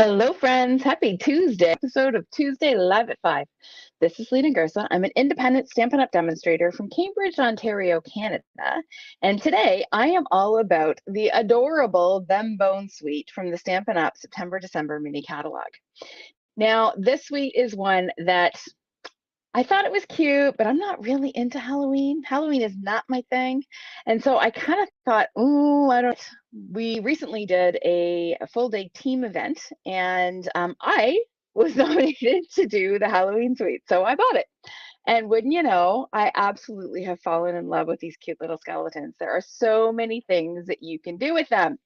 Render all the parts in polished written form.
Hello, friends. Happy Tuesday, episode of Tuesday Live at 5. This is Lena Gersa. I'm an independent Stampin' Up! Demonstrator from Cambridge, Ontario, Canada. And today I am all about the adorable Them Bone Suite from the Stampin' Up! September-December mini catalog. Now, this suite is one that I thought it was cute, but I'm not really into Halloween. Halloween is not my thing. And so I kind of thought, oh, I don't. We recently did a full day team event, and I was nominated to do the Halloween suite. So I bought it. And wouldn't you know, I absolutely have fallen in love with these cute little skeletons. There are so many things that you can do with them.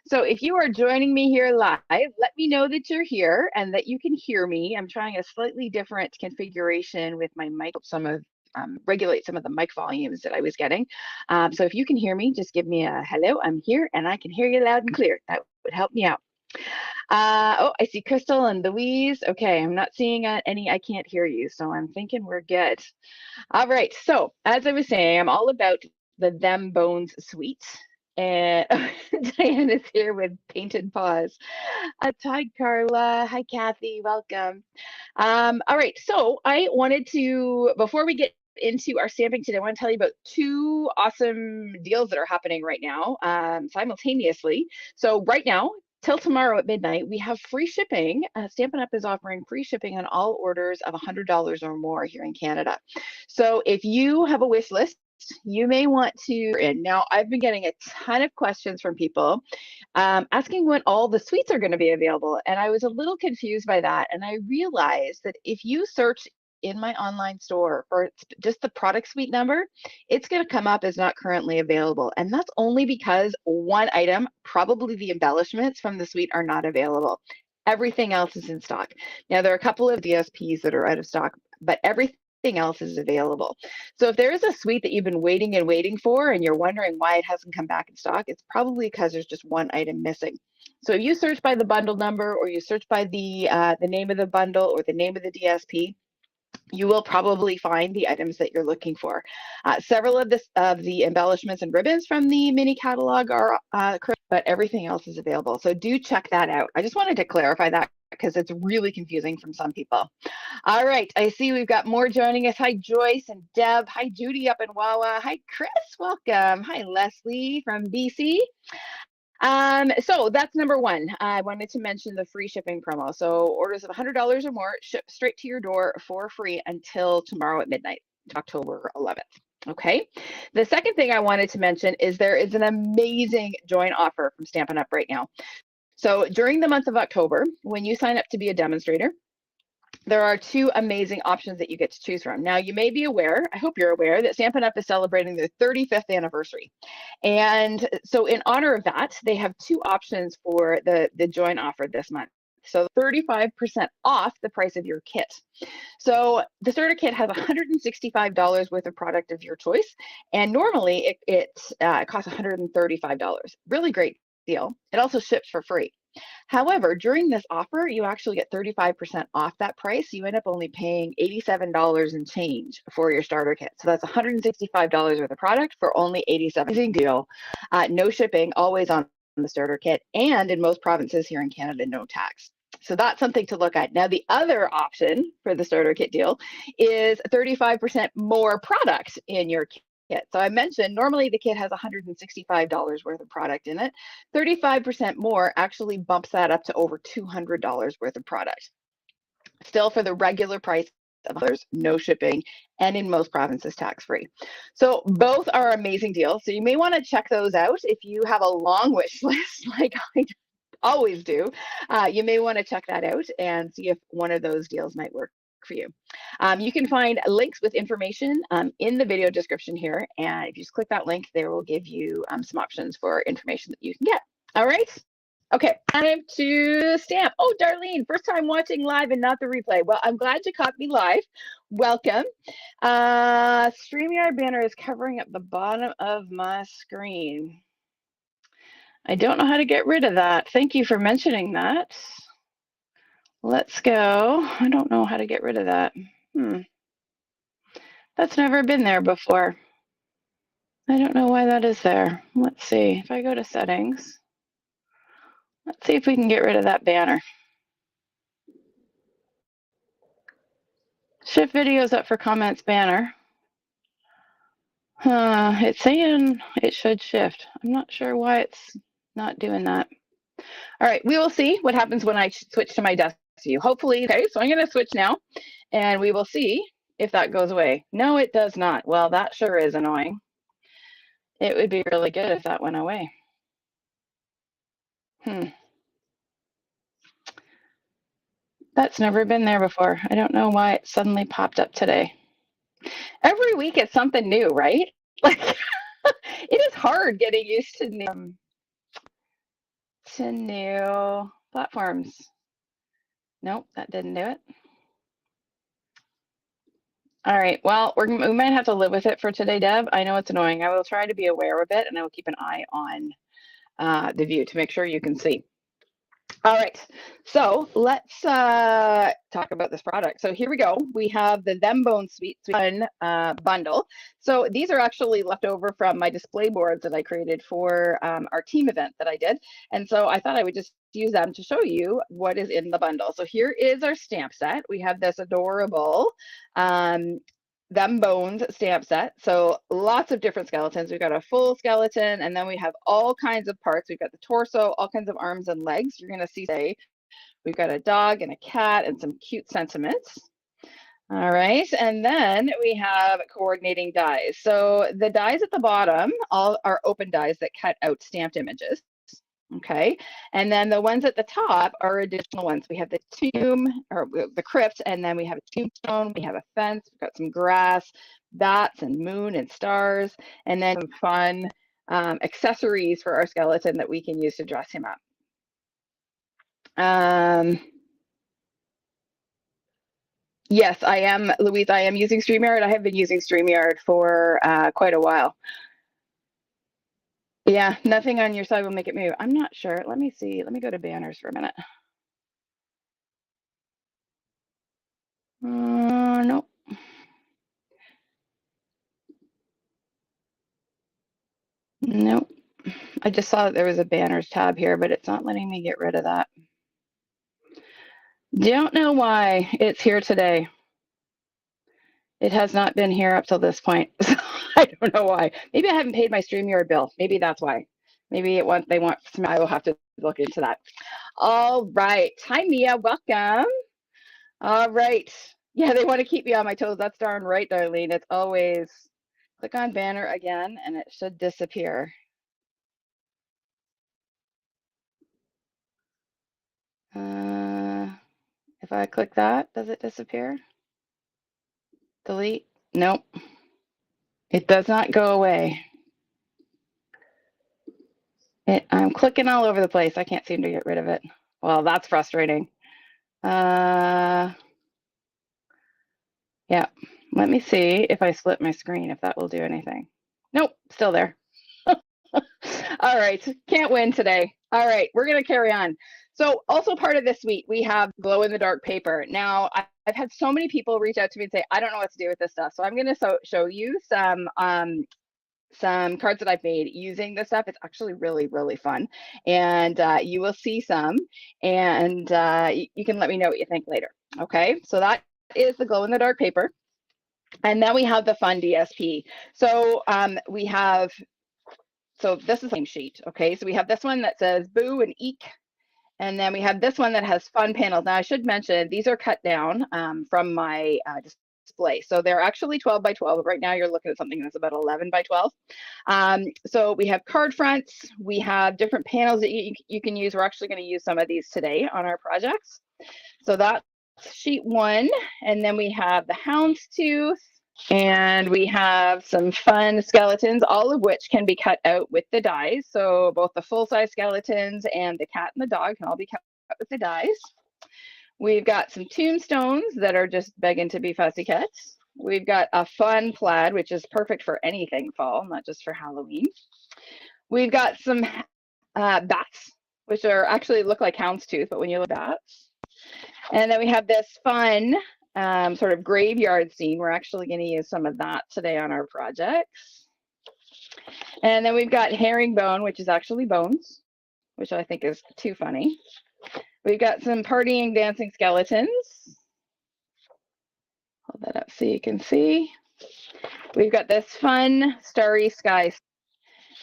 So if you are joining me here live, let me know that you're here and that you can hear me. I'm trying a slightly different configuration with my mic, regulate some of the mic volumes that I was getting. So if you can hear me, just give me a hello. I'm here and I can hear you loud and clear. That would help me out. Oh, I see Crystal and Louise. Okay, I'm not seeing any, I can't hear you, so I'm thinking we're good. All right, so as I was saying, I'm all about the Them Bones suite. And Diane is here with painted paws. Hi, Carla. Hi, Kathy. Welcome. All right, so I wanted to, before we get into our stamping today, I want to tell you about two awesome deals that are happening right now simultaneously. So right now, till tomorrow at midnight, we have free shipping. Stampin' Up! Is offering free shipping on all orders of $100 or more here in Canada. So if you have a wish list, you may want to. And now I've been getting a ton of questions from people asking when all the suites are going to be available. And I was a little confused by that. And I realized that if you search in my online store for just the product suite number, it's going to come up as not currently available. And that's only because one item, probably the embellishments from the suite, are not available. Everything else is in stock. Now, there are a couple of DSPs that are out of stock, but everything else is available. So if there is a suite that you've been waiting and waiting for and you're wondering why it hasn't come back in stock, it's probably because there's just one item missing. So if you search by the bundle number or you search by the name of the bundle or the name of the DSP, you will probably find the items that you're looking for. Several of the embellishments and ribbons from the mini catalog are correct, but everything else is available. So do check that out. I just wanted to clarify that because it's really confusing from some people. All right, I see we've got more joining us. Hi, Joyce and Deb. Hi, Judy up in Wawa. Hi, Chris. Welcome. Hi, Leslie from BC. So that's number one. I wanted to mention the free shipping promo. So orders of $100 or more ship straight to your door for free until tomorrow at midnight, October 11th. Okay. The second thing I wanted to mention is there is an amazing join offer from Stampin' Up! Right now. So during the month of October, when you sign up to be a demonstrator, there are two amazing options that you get to choose from. Now, you may be aware, I hope you're aware, that Stampin' Up! Is celebrating their 35th anniversary. And so in honor of that, they have two options for the join offer this month. So 35% off the price of your kit. So the starter kit has $165 worth of product of your choice. And normally it costs $135. Really great deal. It also ships for free. However, during this offer, you actually get 35% off that price. You end up only paying $87 and change for your starter kit. So that's $165 worth of product for only $87. Amazing deal. No shipping, always on the starter kit, and in most provinces here in Canada, no tax. So that's something to look at. Now, the other option for the starter kit deal is 35% more product in your kit. So I mentioned normally the kit has $165 worth of product in it. 35% more actually bumps that up to over $200 worth of product. Still for the regular price of others, no shipping, and in most provinces tax-free. So both are amazing deals. So you may want to check those out if you have a long wish list like I always do. You may want to check that out and see if one of those deals might work for you. You can find links with information in the video description here. And if you just click that link, there will give you some options for information that you can get. All right. Okay, time to stamp. Oh, Darlene, first time watching live and not the replay. Well, I'm glad you caught me live. Welcome. StreamYard banner is covering up the bottom of my screen. I don't know how to get rid of that. Thank you for mentioning that. Let's go. I don't know how to get rid of that. That's never been there before. I don't know why that is there. Let's see. If I go to settings, let's see if we can get rid of that banner. Shift videos up for comments banner. It's saying it should shift. I'm not sure why it's not doing that. All right, we will see what happens when I switch to my desk view. Hopefully, okay, so I'm going to switch now, and we will see if that goes away. No, it does not. Well, that sure is annoying. It would be really good if that went away. That's never been there before. I don't know why it suddenly popped up today. Every week it's something new, right? Like it is hard getting used to new platforms. Nope, that didn't do it. All right, well, we might have to live with it for today, Deb. I know it's annoying. I will try to be aware of it, and I will keep an eye on the view to make sure you can see. All right, so let's talk about this product. So here we go. We have the Them Bone Sweet Fun bundle. So these are actually left over from my display boards that I created for our team event that I did. And so I thought I would just use them to show you what is in the bundle. So here is our stamp set. We have this adorable Them Bones stamp set. So lots of different skeletons. We've got a full skeleton, and then we have all kinds of parts. We've got the torso, all kinds of arms and legs. You're going to see today we've got a dog and a cat and some cute sentiments. All right, and then we have coordinating dies. So the dies at the bottom all are open dies that cut out stamped images. Okay, and then the ones at the top are additional ones. We have the tomb, or the crypt, and then we have a tombstone, we have a fence, we've got some grass, bats and moon and stars, and then some fun accessories for our skeleton that we can use to dress him up. Yes, I am, Louise, I am using StreamYard. I have been using StreamYard for quite a while. Yeah, nothing on your side will make it move. I'm not sure. Let me see. Let me go to banners for a minute. Nope. Nope. I just saw that there was a banners tab here, but it's not letting me get rid of that. Don't know why it's here today. It has not been here up till this point. I don't know why. Maybe I haven't paid my StreamYard bill. Maybe that's why. Maybe they want some. I will have to look into that. All right. Hi, Mia. Welcome. All right. Yeah, they want to keep me on my toes. That's darn right, Darlene. It's always click on banner again, and it should disappear. If I click that, does it disappear? Delete? Nope. It does not go away. I'm clicking all over the place. I can't seem to get rid of it. Well, that's frustrating. Yeah. Let me see if I split my screen, if that will do anything. Nope, still there. All right, can't win today. All right, we're going to carry on. So also part of this week, we have glow-in-the-dark paper. Now, I've had so many people reach out to me and say, I don't know what to do with this stuff. So I'm going to show you some cards that I've made using this stuff. It's actually really, really fun. And you will see some, and you can let me know what you think later. Okay, so that is the glow-in-the-dark paper. And then we have the fun DSP. So we have, so this is the same sheet, okay? So we have this one that says boo and eek. And then we have this one that has fun panels. Now I should mention, these are cut down from my display. So they're actually 12 by 12. Right now you're looking at something that's about 11 by 12. So we have card fronts. We have different panels that you can use. We're actually gonna use some of these today on our projects. So that's sheet one. And then we have the houndstooth. And we have some fun skeletons, all of which can be cut out with the dies. So both the full-size skeletons and the cat and the dog can all be cut with the dies. We've got some tombstones that are just begging to be fussy cuts. We've got a fun plaid, which is perfect for anything fall, not just for Halloween. We've got some bats, which are actually look like houndstooth, but when you look at bats. And then we have this fun sort of graveyard scene. We're actually going to use some of that today on our projects. And then we've got herringbone, which is actually bones, which I think is too funny. We've got some partying dancing skeletons. that up so you can see. We've got this fun Starry Sky,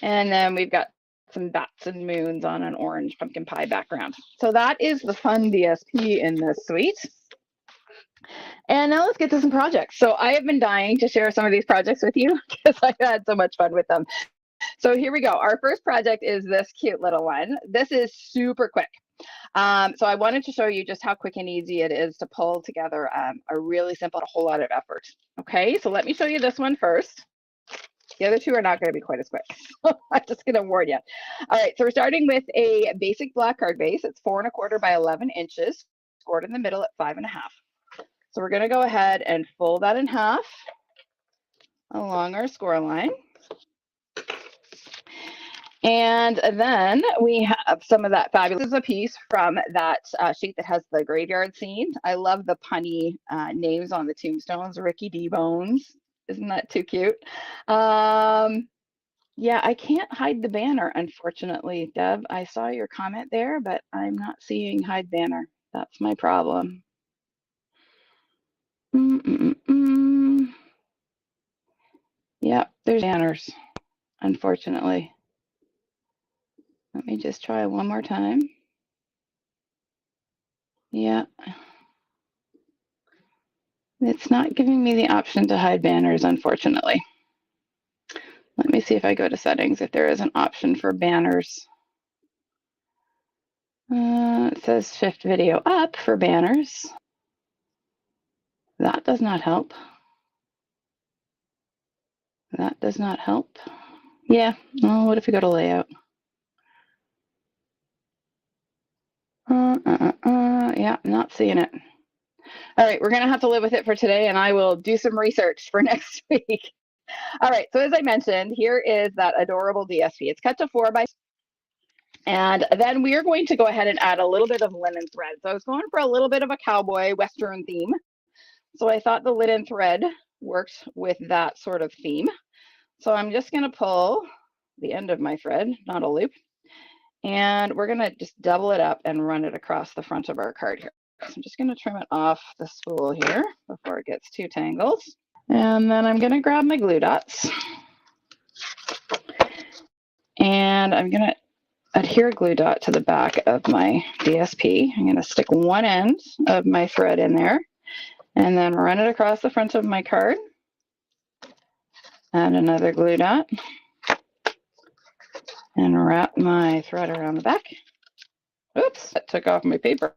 and then we've got some bats and moons on an orange pumpkin pie background. So that is the fun DSP in this suite. And now let's get to some projects. So I have been dying to share some of these projects with you because I've had so much fun with them. So here we go. Our first project is this cute little one. This is super quick. So I wanted to show you just how quick and easy it is to pull together a really simple, a whole lot of effort. Okay, so let me show you this one first. The other two are not going to be quite as quick. So I'm just going to warn you. All right, so we're starting with a basic black card base. It's 4 1/4 by 11 inches, scored in the middle at 5 1/2. So we're going to go ahead and fold that in half along our score line. And then we have some of that fabulous piece from that sheet that has the graveyard scene. I love the punny names on the tombstones. Ricky D. Bones. Isn't that too cute? Yeah, I can't hide the banner, unfortunately, Deb. I saw your comment there, but I'm not seeing hide banner. That's my problem. Yep, there's banners, unfortunately. Let me just try one more time. Yeah. It's not giving me the option to hide banners, unfortunately. Let me see if I go to settings, if there is an option for banners. It says shift video up for banners. That does not help. That does not help. Yeah, well, what if we go to layout? Yeah, not seeing it. All right, we're gonna have to live with it for today, and I will do some research for next week. All right, so as I mentioned, here is that adorable DSP. It's cut to 4 by, and then we are going to go ahead and add a little bit of linen thread. So I was going for a little bit of a cowboy Western theme. So I thought the linen thread worked with that sort of theme. So I'm just gonna pull the end of my thread, not a loop, and we're gonna just double it up and run it across the front of our card here. So I'm just gonna trim it off the spool here before it gets too tangled. And then I'm gonna grab my glue dots. And I'm gonna adhere glue dot to the back of my DSP. I'm gonna stick one end of my thread in there and then run it across the front of my card. Add another glue dot and wrap my thread around the back. Oops, that took off my paper.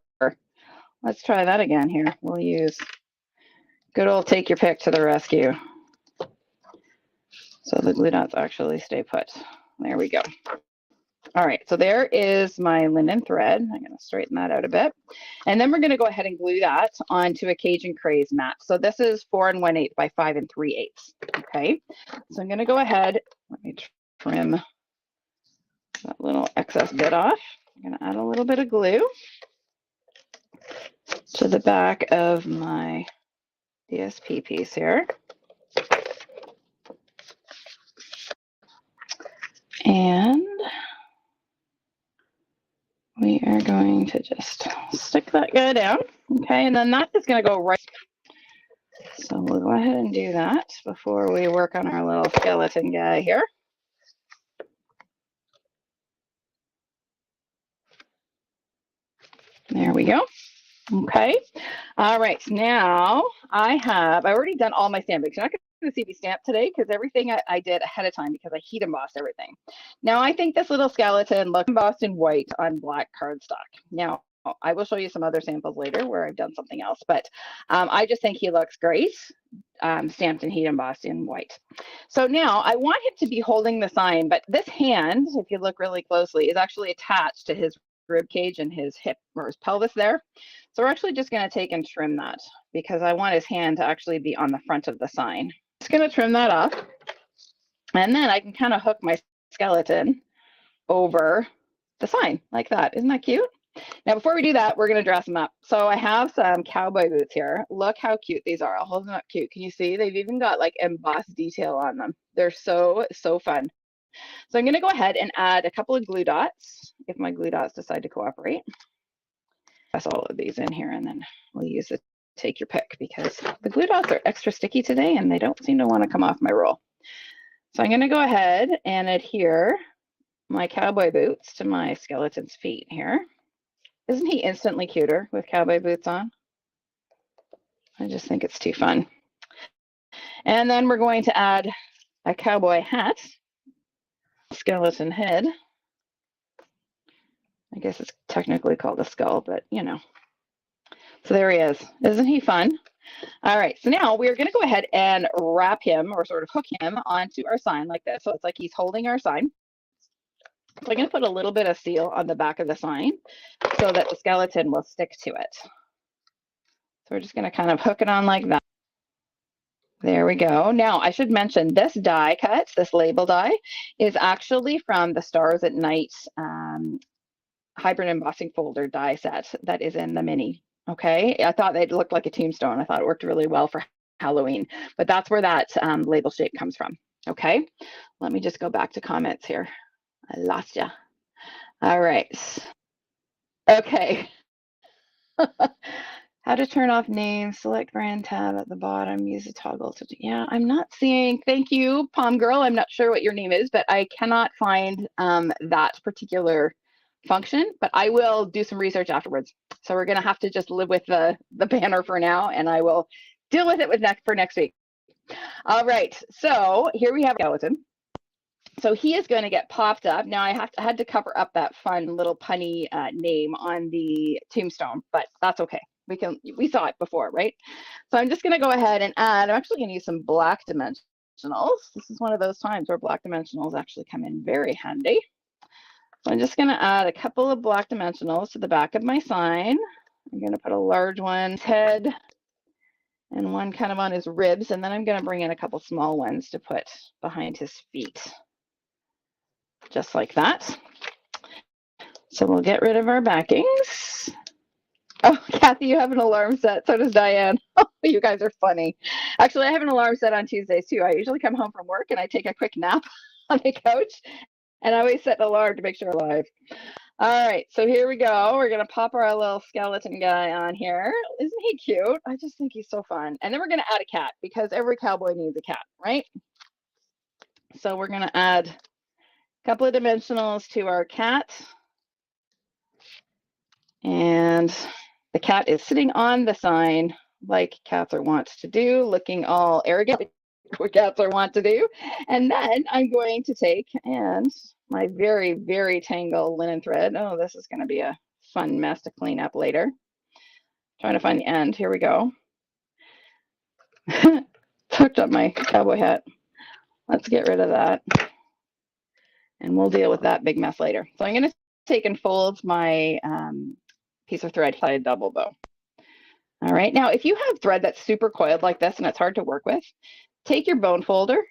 Let's try that again here. We'll use good old take your pick to the rescue. So the glue dots actually stay put. There we go. All right, so there is my linen thread. I'm going to straighten that out a bit. And then we're going to go ahead and glue that onto a Cajun Craze mat. So this is 4 1/8 by 5 3/8. Okay, so I'm going to go ahead. Let me trim that little excess bit off. I'm going to add a little bit of glue to the back of my DSP piece here. And we are going to just stick that guy down. Okay, and then that is going to go right. So we'll go ahead and do that before we work on our little skeleton guy here. There we go. Okay. All right. Now I've already done all my stamping. You're not going to see me stamp today because everything I did ahead of time because I heat embossed everything. Now I think this little skeleton looks embossed in white on black cardstock. Now I will show you some other samples later where I've done something else, but I just think he looks great stamped and heat embossed in white. So now I want him to be holding the sign, but this hand, if you look really closely, is actually attached to his rib cage and his hip or his pelvis there. So we're actually just going to take and trim that because I want his hand to actually be on the front of the sign. Just going to trim that off, and then I can kind of hook my skeleton over the sign like that. Isn't that cute? Now, before we do that, we're going to dress them up. So I have some cowboy boots here. Look how cute these are. I'll hold them up cute. Can you see? They've even got like embossed detail on them. They're so fun. So I'm going to go ahead and add a couple of glue dots if my glue dots decide to cooperate. Press all of these in here, and then we'll use the take your pick because the glue dots are extra sticky today and they don't seem to want to come off my roll. So I'm going to go ahead and adhere my cowboy boots to my skeleton's feet here. Isn't he instantly cuter with cowboy boots on? I just think it's too fun. And then we're going to add a cowboy hat, skeleton head. I guess it's technically called a skull, but you know. So there he is. Isn't he fun? All right, so now we're going to go ahead and wrap him or sort of hook him onto our sign like this. So it's like he's holding our sign. So I'm going to put a little bit of seal on the back of the sign so that the skeleton will stick to it. So we're just going to kind of hook it on like that. There we go. Now, I should mention this die cut, this label die, is actually from the Stars at Night hybrid embossing folder die set that is in the mini. Okay, I thought they looked like a tombstone. I thought it worked really well for Halloween, but that's where that label shape comes from. Okay, let me just go back to comments here. I lost you. All right. Okay. How to turn off names, select brand tab at the bottom, use the toggle to, yeah, I'm not seeing, thank you, Palm Girl. I'm not sure what your name is, but I cannot find that particular function, but I will do some research afterwards. So we're gonna have to just live with the banner for now, and I will deal with it for next week. All right, so here we have a skeleton. So he is going to get popped up. Now I had to cover up that fun little punny name on the tombstone, but that's okay. We saw it before, right? So I'm just going to go ahead and add, I'm actually going to use some black dimensionals. This is one of those times where black dimensionals actually come in very handy. So I'm just going to add a couple of black dimensionals to the back of my sign. I'm going to put a large one, his head, and one kind of on his ribs, and then I'm going to bring in a couple small ones to put behind his feet. Just like that. So we'll get rid of our backings. Oh, Kathy, you have an alarm set. So does Diane. Oh, you guys are funny. Actually, I have an alarm set on Tuesdays too. I usually come home from work and I take a quick nap on the couch, and I always set an alarm to make sure I'm alive. All right, so here we go. We're gonna pop our little skeleton guy on here. Isn't he cute? I just think he's so fun. And then we're gonna add a cat because every cowboy needs a cat, right? So we're gonna add a couple of dimensionals to our cat. And the cat is sitting on the sign like cats are wont to do, looking all arrogant, what cats are wont to do. And then I'm going to take and my very, very tangled linen thread. Oh, this is going to be a fun mess to clean up later. Trying to find the end. Here we go. Tucked up my cowboy hat. Let's get rid of that. And we'll deal with that big mess later. So I'm going to take and fold my piece of thread by a double bow. All right, now if you have thread that's super coiled like this and it's hard to work with, take your bone folder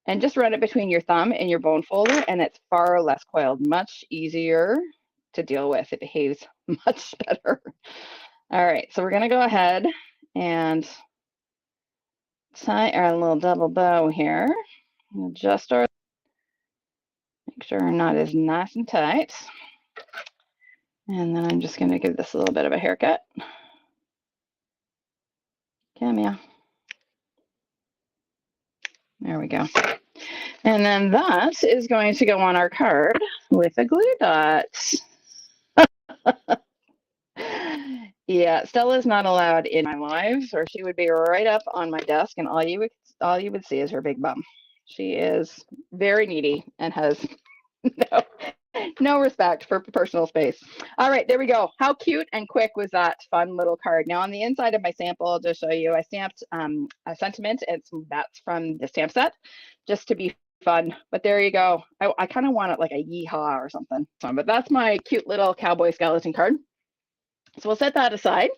and just run it between your thumb and your bone folder, and it's far less coiled, much easier to deal with. It behaves much better. All right, so we're gonna go ahead and tie our little double bow here. Adjust our, make sure our knot is nice and tight. And then I'm just gonna give this a little bit of a haircut. Come here. There we go. And then that is going to go on our card with a glue dot. Yeah, Stella's not allowed in my lives, or she would be right up on my desk, and all you would see is her big bum. She is very needy and has no respect for personal space. All right, there we go. How cute and quick was that fun little card? Now on the inside of my sample, I'll just show you, I stamped a sentiment, and that's from the stamp set, just to be fun. But there you go. I kind of want it like a yeehaw or something. But that's my cute little cowboy skeleton card. So we'll set that aside.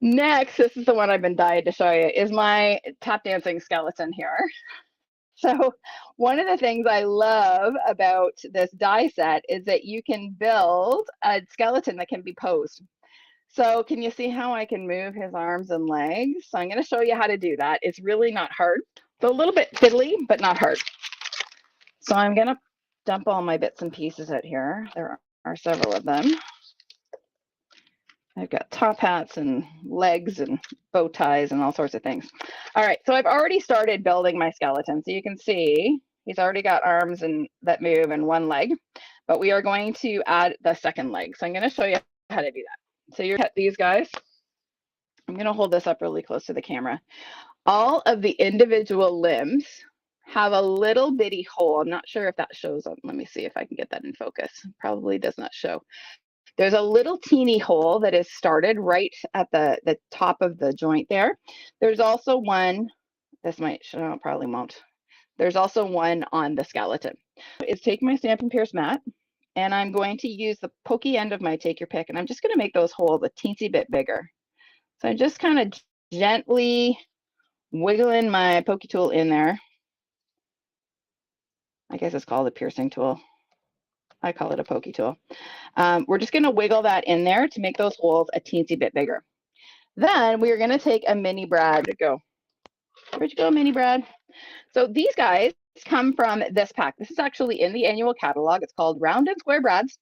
Next, this is the one I've been dying to show you, is my tap dancing skeleton here. So one of the things I love about this die set is that you can build a skeleton that can be posed. So can you see how I can move his arms and legs? So I'm going to show you how to do that. It's really not hard. It's a little bit fiddly, but not hard. So I'm going to dump all my bits and pieces out here. There are several of them. I've got top hats and legs and bow ties and all sorts of things. All right, so I've already started building my skeleton. So you can see he's already got arms and that move and one leg, but we are going to add the second leg. So I'm going to show you how to do that. So you cut these guys. I'm going to hold this up really close to the camera. All of the individual limbs have a little bitty hole. I'm not sure if that shows up. Let me see if I can get that in focus. Probably does not show. There's a little teeny hole that is started right at the top of the joint there. There's also one, this might show, probably won't. There's also one on the skeleton. It's take my Stampin' Pierce mat, and I'm going to use the pokey end of my take your pick, and I'm just going to make those holes a teensy bit bigger. So I'm just kind of gently wiggling my pokey tool in there. I guess it's called a piercing tool. I call it a pokey tool. We're just going to wiggle that in there to make those holes a teensy bit bigger. Then we're going to take a mini brad to go. Where'd you go, mini brad? So these guys come from this pack. This is actually in the annual catalog. It's called Round and Square Brads.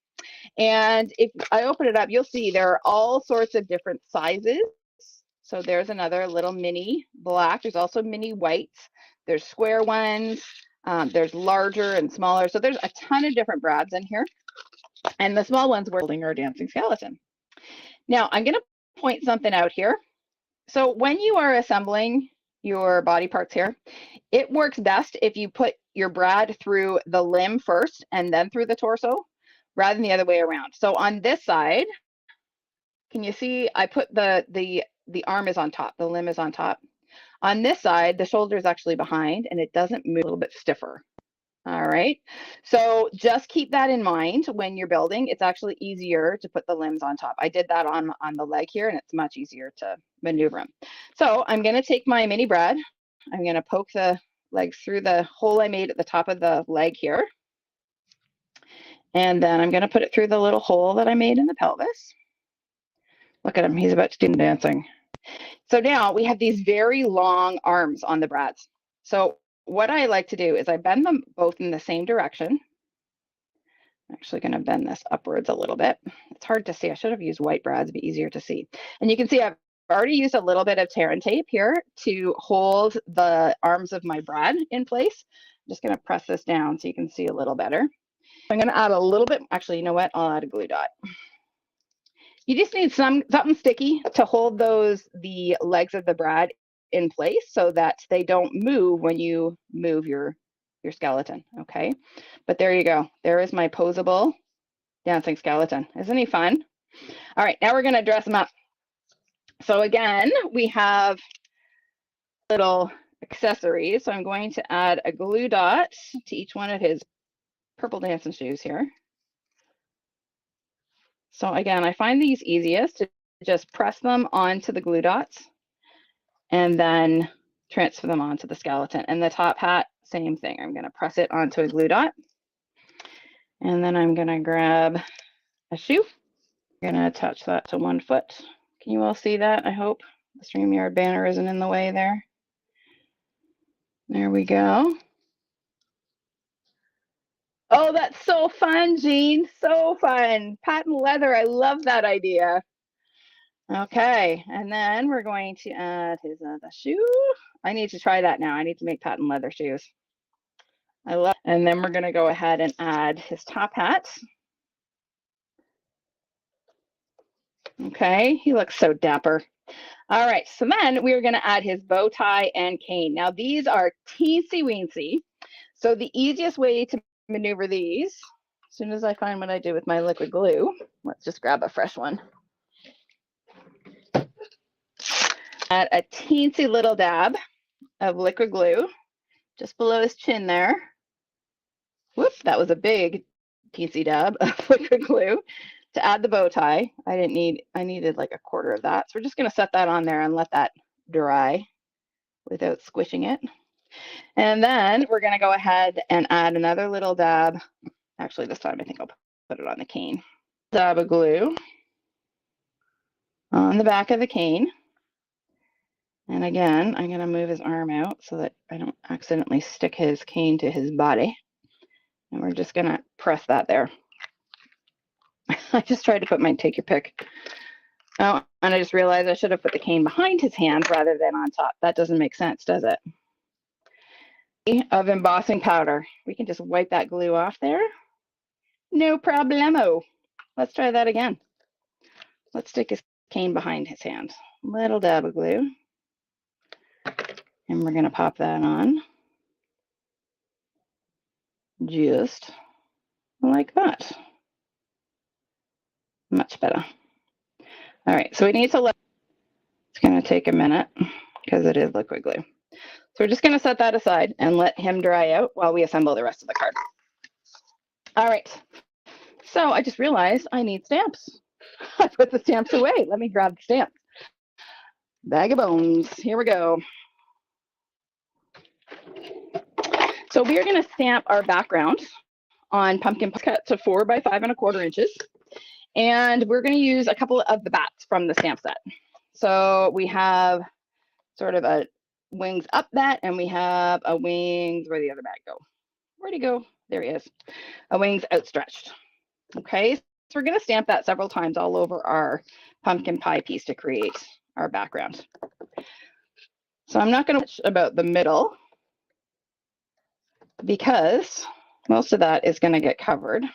And if I open it up, you'll see there are all sorts of different sizes. So there's another little mini black. There's also mini whites. There's square ones. There's larger and smaller. So there's a ton of different brads in here. And the small ones we're holding our dancing skeleton. Now I'm going to point something out here. So when you are assembling your body parts here, it works best if you put your brad through the limb first and then through the torso rather than the other way around. So on this side, can you see I put the arm is on top, the limb is on top. On this side, the shoulder is actually behind and it doesn't move, a little bit stiffer. All right, so just keep that in mind when you're building. It's actually easier to put the limbs on top. I did that on the leg here and it's much easier to maneuver them. So I'm going to take my mini brad. I'm going to poke the legs through the hole I made at the top of the leg here. And then I'm going to put it through the little hole that I made in the pelvis. Look at him, he's about to do dancing. So now we have these very long arms on the brads. So what I like to do is I bend them both in the same direction. I'm actually going to bend this upwards a little bit. It's hard to see. I should have used white brads, it'd be easier to see. And you can see I've already used a little bit of tear and tape here to hold the arms of my brad in place. I'm just going to press this down so you can see a little better. I'm going to add a little bit. Actually, you know what? I'll add a glue dot. You just need something sticky to hold the legs of the brad in place so that they don't move when you move your skeleton, okay? But there you go. There is my posable dancing skeleton. Isn't he fun? All right, now we're going to dress him up. So again, we have little accessories. So I'm going to add a glue dot to each one of his purple dancing shoes here. So again, I find these easiest to just press them onto the glue dots and then transfer them onto the skeleton. And the top hat, same thing. I'm going to press it onto a glue dot. And then I'm going to grab a shoe. I'm going to attach that to one foot. Can you all see that? I hope the StreamYard banner isn't in the way there. There we go. Oh, that's so fun, Jean. So fun. Patent leather. I love that idea. Okay, and then we're going to add his other shoe. I need to try that now. I need to make patent leather shoes. I love. And then we're going to go ahead and add his top hat. Okay, he looks so dapper. All right, so then we're going to add his bow tie and cane. Now these are teensy weensy. So the easiest way to maneuver these, as soon as I find what I do with my liquid glue, let's just grab a fresh one. Add a teensy little dab of liquid glue just below his chin there. Whoop, that was a big teensy dab of liquid glue to add the bow tie. I needed like a quarter of that. So we're just going to set that on there and let that dry without squishing it. And then we're going to go ahead and add another little dab. Actually, this time I think I'll put it on the cane. Dab of glue on the back of the cane. And again, I'm going to move his arm out so that I don't accidentally stick his cane to his body. And we're just going to press that there. I just tried to put my take your pick Oh, and I just realized I should have put the cane behind his hand rather than on top. That doesn't make sense, does it? Of embossing powder. We can just wipe that glue off there. No problemo. Let's try that again. Let's stick his cane behind his hand. Little dab of glue. And we're going to pop that on. Just like that. Much better. All right, so we need to let, it's going to take a minute because it is liquid glue. So we're just going to set that aside and let him dry out while we assemble the rest of the card. All right, so I just realized I need stamps. I put the stamps away. Let me grab the stamps. Bag of bones. Here we go. So we are going to stamp our background on pumpkin cut to 4 by 5 1/4 inches. And we're going to use a couple of the bats from the stamp set. So we have sort of a wings up bat, and we have a wings, where'd the other bat go? Where'd he go? There he is. A wings outstretched. Okay, so we're going to stamp that several times all over our pumpkin pie piece to create our background. So I'm not going to touch about the middle because most of that is going to get covered.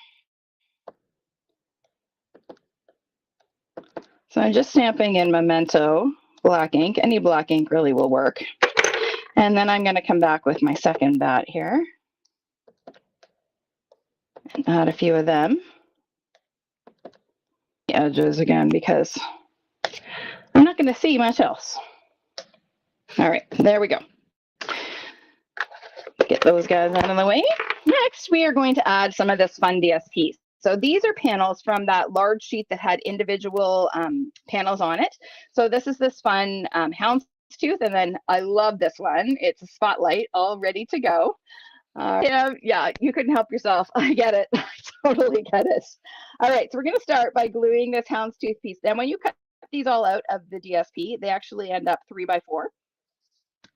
So I'm just stamping in Memento black ink. Any black ink really will work. And then I'm going to come back with my second bat here and add a few of them. The edges again because I'm not going to see much else. All right, there we go. Get those guys out of the way. Next, we are going to add some of this fun DSP. So these are panels from that large sheet that had individual panels on it. So this is this fun houndstooth, and then I love this one. It's a spotlight all ready to go. Yeah, you couldn't help yourself. I get it. I totally get it. All right, so we're going to start by gluing this houndstooth piece. Then when you cut these all out of the DSP, they actually end up 3 by 4.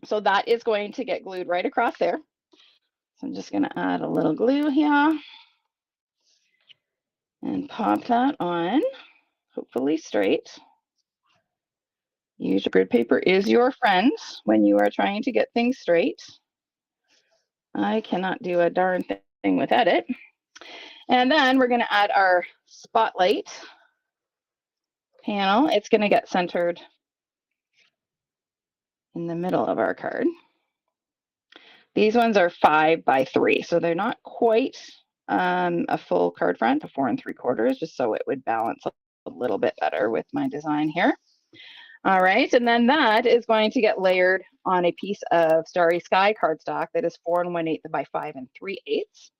So that is going to get glued right across there. So I'm just going to add a little glue here and pop that on, hopefully straight. Use grid paper is your friend when you are trying to get things straight. I cannot do a darn thing without it. And then we're going to add our spotlight panel. It's going to get centered in the middle of our card. These ones are 5 by 3, so they're not quite a full card front, a 4 3/4, just so it would balance a little bit better with my design here. All right, and then that is going to get layered on a piece of Starry Sky cardstock that is 4 1/8 by 5 3/8,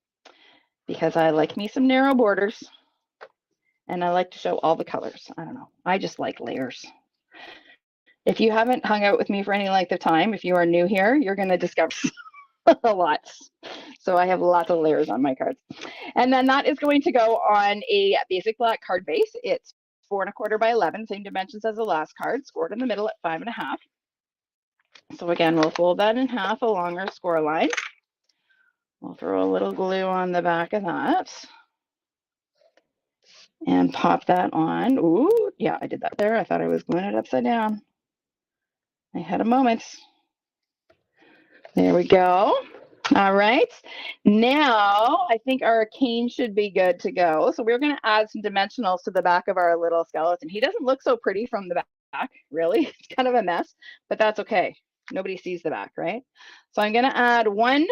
because I like me some narrow borders, and I like to show all the colors. I don't know, I just like layers. If you haven't hung out with me for any length of time, if you are new here, you're going to discover a lot. So I have lots of layers on my cards. And then that is going to go on a basic black card base. It's 4 1/4 by 11, same dimensions as the last card, scored in the middle at 5 1/2. So again, we'll fold that in half along our score line. We'll throw a little glue on the back of that and pop that on. Ooh, yeah, I did that there. I thought I was gluing it upside down. I had a moment. There we go. All right. Now I think our cane should be good to go. So we're going to add some dimensionals to the back of our little skeleton. He doesn't look so pretty from the back, really. It's kind of a mess, but that's okay. Nobody sees the back, right? So I'm going to add one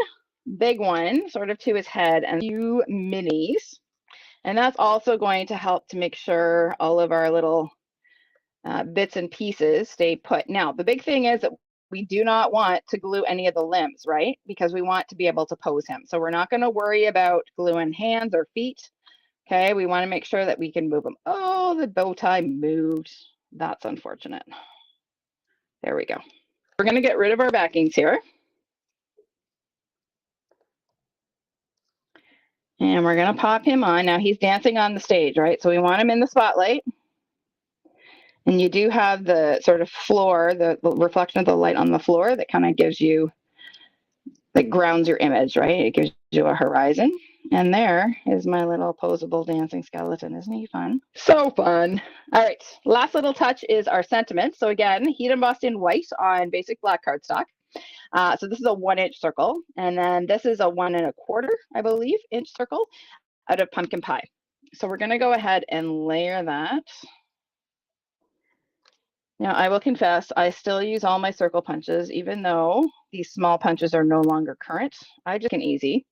big one sort of to his head and a few minis. And that's also going to help to make sure all of our little bits and pieces stay put. Now, the big thing is that we do not want to glue any of the limbs, right? Because we want to be able to pose him. So we're not going to worry about gluing hands or feet. Okay, we want to make sure that we can move them. Oh, the bow tie moved. That's unfortunate. There we go. We're going to get rid of our backings here. And we're going to pop him on. Now he's dancing on the stage, right? So we want him in the spotlight. And you do have the sort of floor, the reflection of the light on the floor that kind of gives you, that grounds your image, right? It gives you a horizon. And there is my little posable dancing skeleton. Isn't he fun? So fun. All right, last little touch is our sentiment. So again, heat embossed in white on basic black cardstock. So this is a 1-inch circle, and then this is a 1 1/4, I believe, inch circle out of pumpkin pie. So we're gonna go ahead and layer that. Now, I will confess, I still use all my circle punches, even though these small punches are no longer current. I just can easy.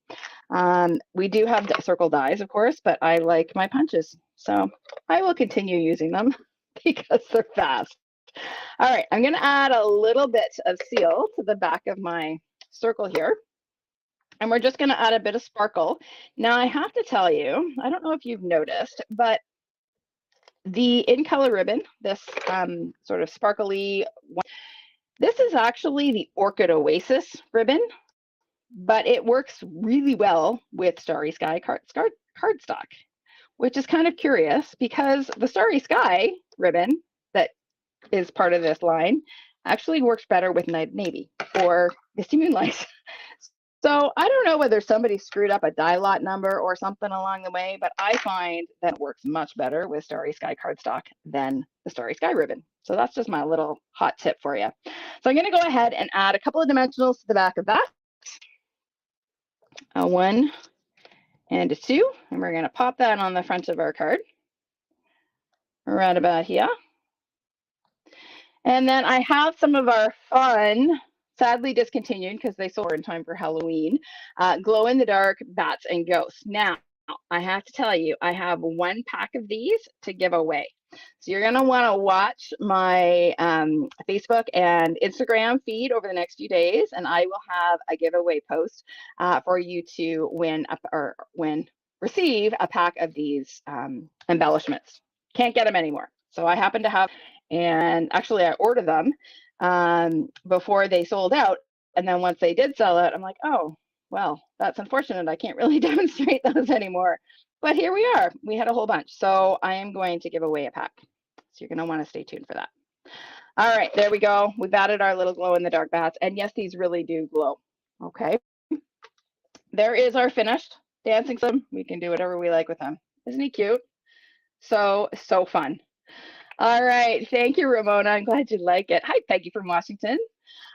We do have circle dies, of course, but I like my punches. So I will continue using them because they're fast. All right, I'm gonna add a little bit of seal to the back of my circle here. And we're just gonna add a bit of sparkle. Now I have to tell you, I don't know if you've noticed, but the in color ribbon, this sort of sparkly one, this is actually the Orchid Oasis ribbon, but it works really well with Starry Sky cardstock, which is kind of curious because the Starry Sky ribbon that is part of this line actually works better with navy or misty moonlight. So I don't know whether somebody screwed up a die lot number or something along the way, but I find that it works much better with Starry Sky cardstock than the Starry Sky ribbon. So that's just my little hot tip for you. So I'm going to go ahead and add a couple of dimensionals to the back of that. A 1 and a 2, and we're going to pop that on the front of our card right about here. And then I have some of our fun, sadly discontinued because they sold in time for Halloween, glow-in-the-dark bats and ghosts. Now, I have to tell you, I have 1 pack of these to give away. So you're going to want to watch my Facebook and Instagram feed over the next few days, and I will have a giveaway post for you to receive a pack of these embellishments. Can't get them anymore. So I happen to have, and actually I ordered them before they sold out. And then once they did sell out, I'm like, oh, well, that's unfortunate. I can't really demonstrate those anymore. But here we are. We had a whole bunch. So I am going to give away a pack. So you're going to want to stay tuned for that. All right, there we go. We've added our little glow-in-the-dark bats. And yes, these really do glow. Okay. There is our finished dancing sim. We can do whatever we like with them. Isn't he cute? So fun. All right. Thank you, Ramona. I'm glad you like it. Hi, Peggy from Washington.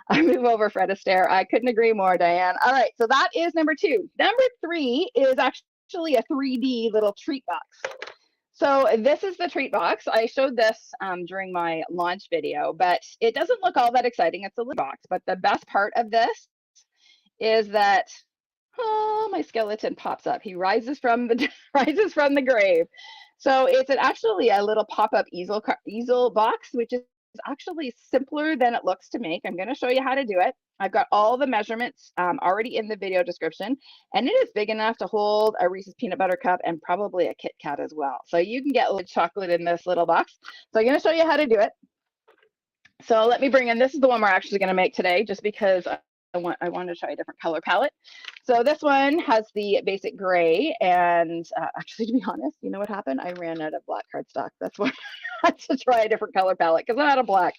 I move over Fred Astaire. I couldn't agree more, Diane. All right. So that is number 2. Number 3 is actually a 3D little treat box. So this is the treat box. I showed this during my launch video, but it doesn't look all that exciting. It's a little box. But the best part of this is that, oh, my skeleton pops up. He rises from the grave. So it's actually a little pop-up easel box, which is actually simpler than it looks to make. I'm going to show you how to do it. I've got all the measurements already in the video description, and it is big enough to hold a Reese's peanut butter cup and probably a Kit Kat as well. So you can get a little chocolate in this little box. So I'm going to show you how to do it. So let me bring in, this is the one we're actually going to make today, just because I wanted to try a different color palette. So this one has the basic gray, and actually, to be honest, you know what happened? I ran out of black cardstock. That's why I had to try a different color palette because I'm out of black.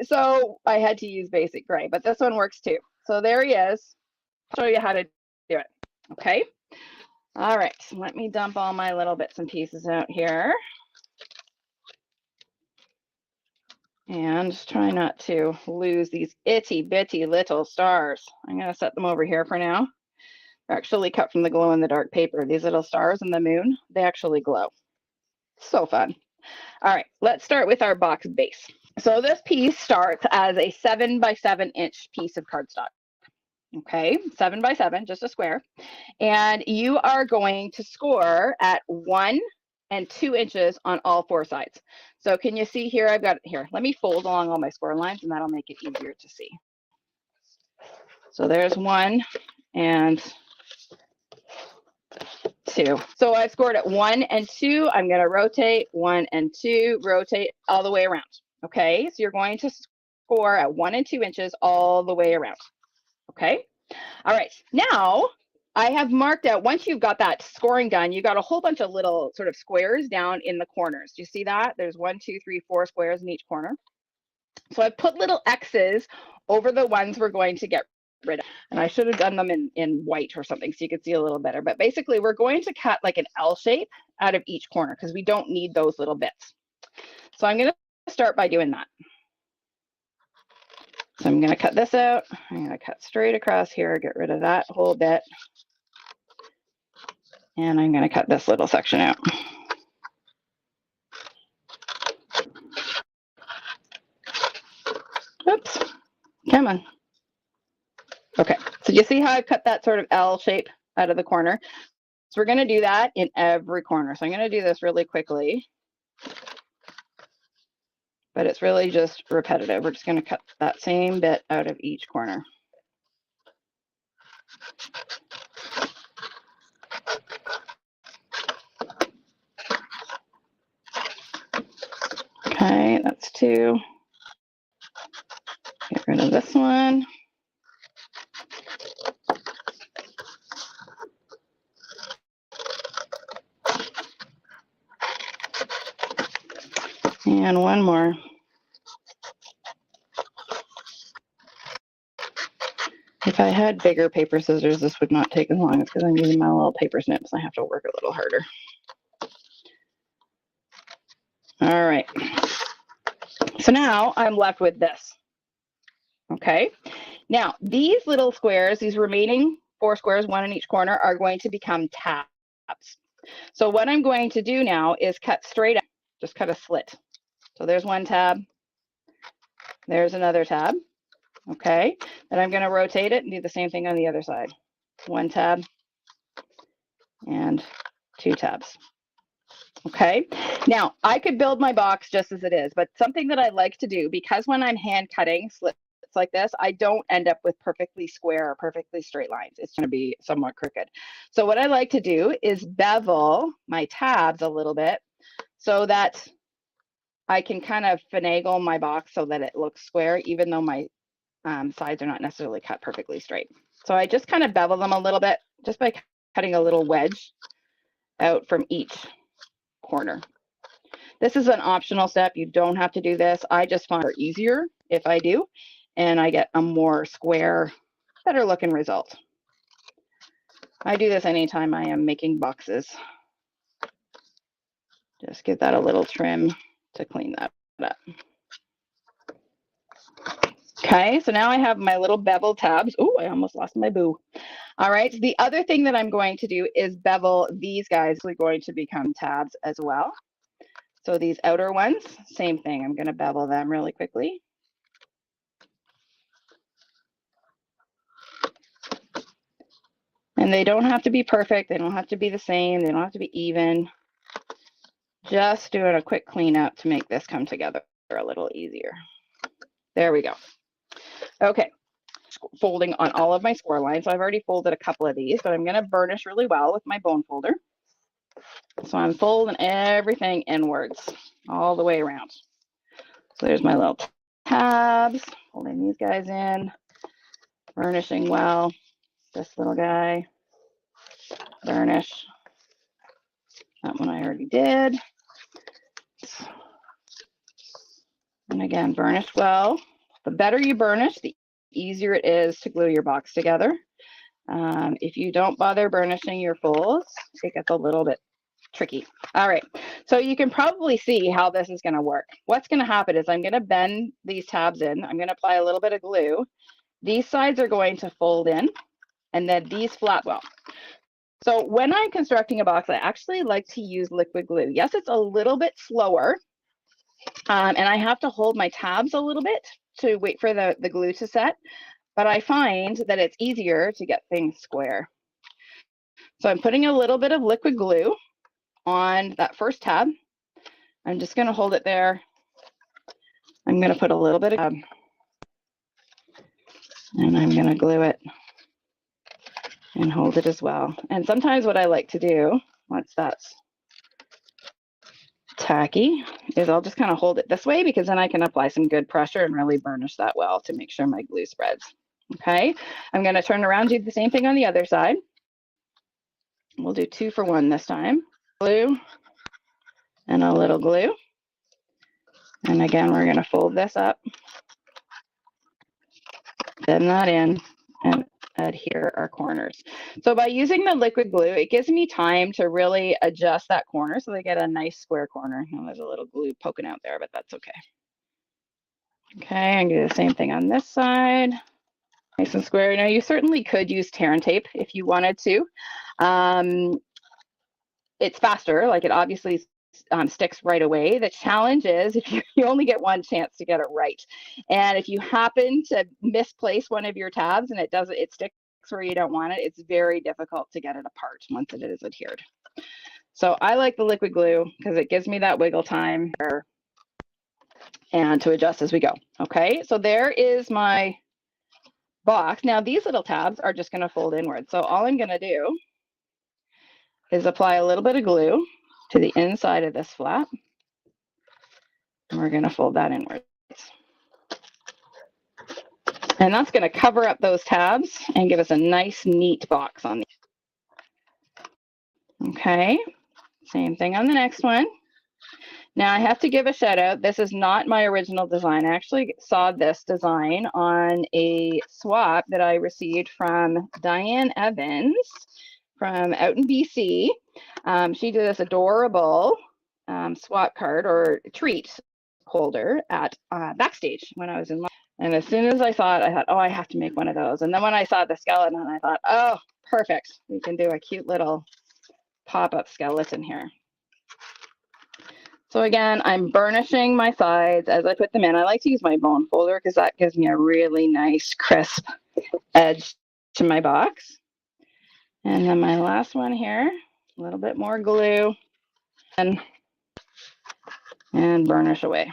So I had to use basic gray, but this one works too. So there he is. I'll show you how to do it. Okay. All right. Let me dump all my little bits and pieces out here. And just try not to lose these itty bitty little stars. I'm going to set them over here for now. They're actually cut from the glow in the dark paper. These little stars in the moon, they actually glow. So fun. All right, let's start with our box base. So this piece starts as a 7 by 7 inch piece of cardstock. Okay, 7 by 7, just a square. And you are going to score at 1 and 2 inches on all 4 sides. So can you see here? I've got here. Let me fold along all my score lines, and that'll make it easier to see. So there's 1 and 2. So I've scored at 1 and 2. I'm going to rotate 1 and 2, rotate all the way around. Okay, so you're going to score at 1 and 2 inches all the way around. Okay. All right. Now I have marked out, once you've got that scoring done, you've got a whole bunch of little sort of squares down in the corners. Do you see that? There's 1, 2, 3, 4 squares in each corner. So I put little X's over the ones we're going to get rid of. And I should have done them in white or something so you could see a little better. But basically, we're going to cut like an L shape out of each corner because we don't need those little bits. So I'm going to start by doing that. So I'm going to cut this out. I'm going to cut straight across here, get rid of that whole bit. And I'm going to cut this little section out. Oops, come on. Okay, so you see how I've cut that sort of L shape out of the corner? So we're going to do that in every corner. So I'm going to do this really quickly. But it's really just repetitive. We're just going to cut that same bit out of each corner. Okay, that's 2. Get rid of this one. And one more. If I had bigger paper scissors, this would not take as long. It's because I'm using my little paper snips. I have to work a little harder. All right. So now I'm left with this. Okay. Now, these little squares, these remaining 4 squares, 1 in each corner, are going to become tabs. So what I'm going to do now is cut straight up, just cut a slit. So there's one tab. There's another tab. Okay. Then I'm going to rotate it and do the same thing on the other side. 1 tab and 2 tabs. Okay. Now, I could build my box just as it is, but something that I like to do, because when I'm hand cutting slits like this, I don't end up with perfectly square or perfectly straight lines. It's going to be somewhat crooked. So what I like to do is bevel my tabs a little bit so that I can kind of finagle my box so that it looks square, even though my sides are not necessarily cut perfectly straight. So I just kind of bevel them a little bit just by cutting a little wedge out from each corner. This is an optional step. You don't have to do this. I just find it easier if I do, and I get a more square, better looking result. I do this anytime I am making boxes. Just give that a little trim to clean that up. Okay, so now I have my little bevel tabs. Oh, I almost lost my boo. All right, so the other thing that I'm going to do is bevel these guys. We're going to become tabs as well. So these outer ones, same thing. I'm going to bevel them really quickly. And they don't have to be perfect. They don't have to be the same. They don't have to be even. Just doing a quick cleanup to make this come together a little easier. There we go. Okay, folding on all of my score lines. So I've already folded a couple of these, but I'm going to burnish really well with my bone folder. So I'm folding everything inwards all the way around. So there's my little tabs, folding these guys in, burnishing well. This little guy, burnish. That one I already did. And again, burnish well. The better you burnish, the easier it is to glue your box together. If you don't bother burnishing your folds, it gets a little bit tricky. All right, so you can probably see how this is going to work. What's going to happen is I'm going to bend these tabs in. I'm going to apply a little bit of glue. These sides are going to fold in, and then these flap well. So when I'm constructing a box, I actually like to use liquid glue. Yes, it's a little bit slower, and I have to hold my tabs a little bit to wait for the glue to set, but I find that it's easier to get things square. So I'm putting a little bit of liquid glue on that first tab. I'm just going to hold it there. I'm going to put a little bit of, and I'm going to glue it and hold it as well. And sometimes what I like to do, once that's tacky, is I'll just kind of hold it this way, because then I can apply some good pressure and really burnish that well to make sure my glue spreads. Okay, I'm going to turn around, do the same thing on the other side. We'll do 2 for 1 this time. Glue and a little glue. And again, we're going to fold this up, bend that in, and adhere our corners. So by using the liquid glue, it gives me time to really adjust that corner so they get a nice square corner. There's a little glue poking out there, but that's okay. Okay, I'm gonna do the same thing on this side. Nice and square. Now you certainly could use tear and tape if you wanted to. It's faster, like it obviously sticks right away. The challenge is if you only get one chance to get it right. And if you happen to misplace one of your tabs and it sticks where you don't want it, it's very difficult to get it apart once it is adhered. So I like the liquid glue because it gives me that wiggle time and to adjust as we go. Okay, so there is my box. Now these little tabs are just going to fold inward. So all I'm going to do is apply a little bit of glue to the inside of this flap. And we're going to fold that inwards. And that's going to cover up those tabs and give us a nice, neat box on these. Okay, same thing on the next one. Now I have to give a shout out. This is not my original design. I actually saw this design on a swap that I received from Diane Evans from out in BC. She did this adorable swap card or treat holder at Backstage when I was in London. And as soon as I saw it, I thought, oh, I have to make one of those. And then when I saw the skeleton, I thought, oh, perfect. We can do a cute little pop-up skeleton here. So again, I'm burnishing my sides as I put them in. I like to use my bone folder because that gives me a really nice crisp edge to my box. And then my last one here, a little bit more glue and burnish away.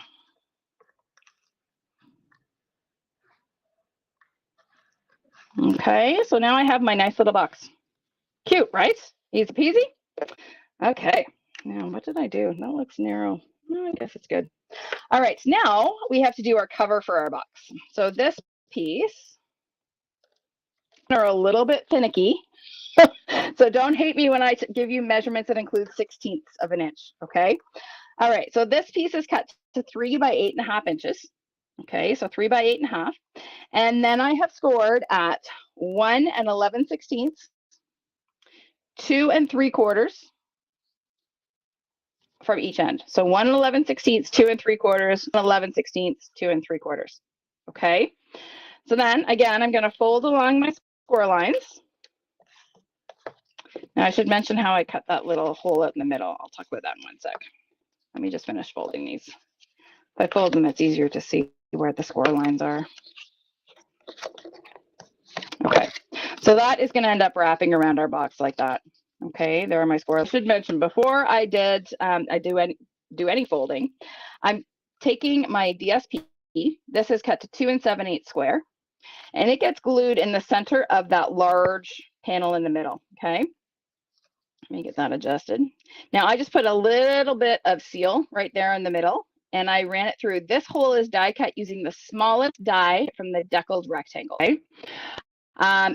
Okay, so now I have my nice little box. Cute, right? Easy peasy. Okay, now what did I do? That looks narrow. Oh, I guess it's good. All right, now we have to do our cover for our box. So this piece are a little bit finicky. So don't hate me when I give you measurements that include 1/16 of an inch, okay? All right, so this piece is cut to 3 by 8.5 inches. Okay, so 3 by 8.5. And then I have scored at 1 11/16, 2 3/4 from each end. So 1 11/16, 2 3/4, 11/16, 2 3/4. Okay, so then again, I'm going to fold along my score lines. Now I should mention how I cut that little hole out in the middle. I'll talk about that in one sec. Let me just finish folding these. If I fold them, it's easier to see where the score lines are. Okay, so that is going to end up wrapping around our box like that. Okay, there are my scores. I should mention before I do any folding, I'm taking my DSP. This is cut to 2 7/8 square, and it gets glued in the center of that large panel in the middle. Okay, let me get that adjusted. Now I just put a little bit of seal right there in the middle, and I ran it through. This hole is die cut using the smallest die from the deckled rectangle. Okay?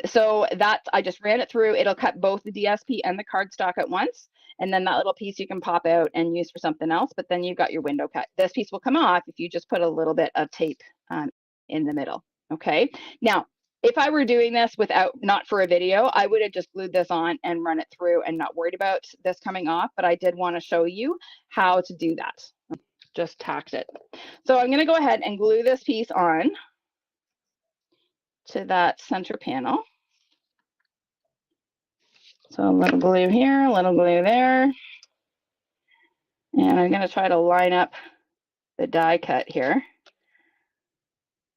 So that I just ran it through. It'll cut both the DSP and the cardstock at once. And then that little piece you can pop out and use for something else, but then you've got your window cut. This piece will come off if you just put a little bit of tape in the middle. Okay. Now, if I were doing this not for a video, I would have just glued this on and run it through and not worried about this coming off, but I did want to show you how to do that. Just tacked it. So I'm going to go ahead and glue this piece on to that center panel. So a little glue here, a little glue there. And I'm going to try to line up the die cut here.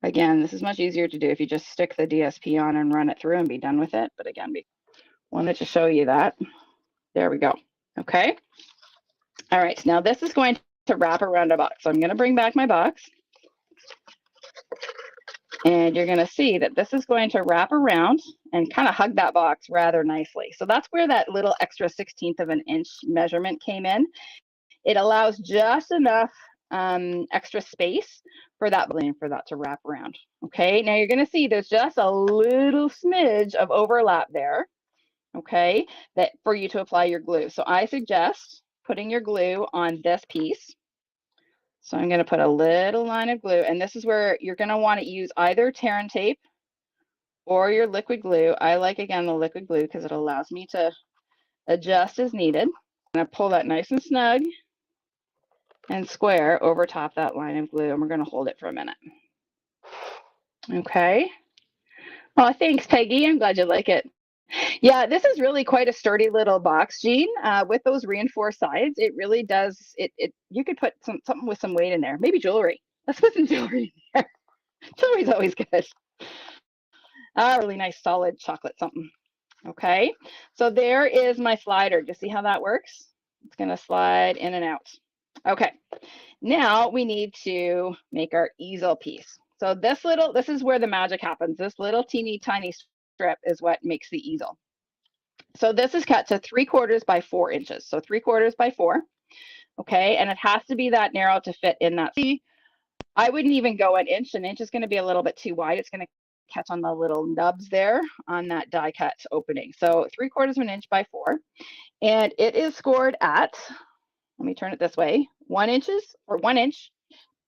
Again, this is much easier to do if you just stick the DSP on and run it through and be done with it. But again, we wanted to show you that. There we go. Okay. All right. Now this is going to wrap around our box. So I'm going to bring back my box. And you're going to see that this is going to wrap around and kind of hug that box rather nicely. So that's where that little extra 1/16 of an inch measurement came in. It allows just enough extra space for that to wrap around. Okay, now you're going to see there's just a little smidge of overlap there. Okay, that for you to apply your glue. So I suggest putting your glue on this piece. So I'm going to put a little line of glue, and this is where you're going to want to use either tear and tape or your liquid glue. I like, again, the liquid glue because it allows me to adjust as needed. I'm going to pull that nice and snug and square over top that line of glue, and we're going to hold it for a minute. Okay. Oh, thanks, Peggy. I'm glad you like it. Yeah, this is really quite a sturdy little box, Jean. With those reinforced sides, it really does. You could put something with some weight in there. Maybe jewelry. Let's put some jewelry in there. Jewelry's always good. Really nice solid chocolate something. Okay, so there is my slider. Do you see how that works? It's going to slide in and out. Okay, now we need to make our easel piece. So this is where the magic happens. This little teeny tiny strip is what makes the easel. So this is cut to 3/4 by 4 inches. So 3/4 by 4. Okay, and it has to be that narrow to fit in that. See, I wouldn't even go an inch. An inch is going to be a little bit too wide. It's going to catch on the little nubs there on that die cut opening. So 3/4 of an inch by 4. And it is scored at, let me turn it this way, 1 inch,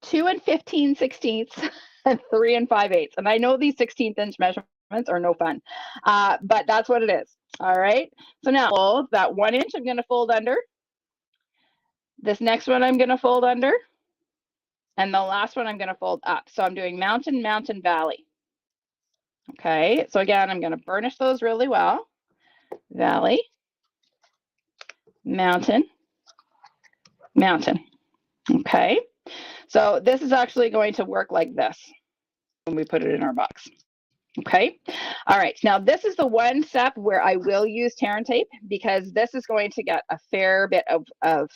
2 15/16, and 3 5/8. And I know these 16th inch measurements are no fun, but that's what it is. All right. So now fold that 1 inch, I'm going to fold under. This next one I'm going to fold under. And the last one I'm going to fold up. So I'm doing mountain, mountain, valley. Okay. So again, I'm going to burnish those really well. Valley, mountain, mountain. Okay. So this is actually going to work like this when we put it in our box. Okay. All right. Now this is the one step where I will use tear and tape because this is going to get a fair bit of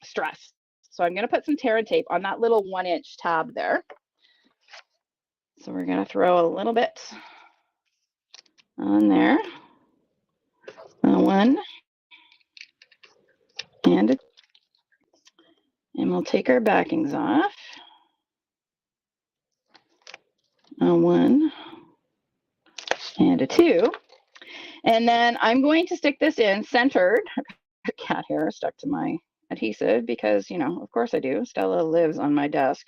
stress. So I'm going to put some tear and tape on that little 1 inch tab there. So we're going to throw a little bit on there. One and we'll take our backings off. 1 and a 2. And then I'm going to stick this in centered. Cat hair stuck to my adhesive because, you know, of course I do. Stella lives on my desk.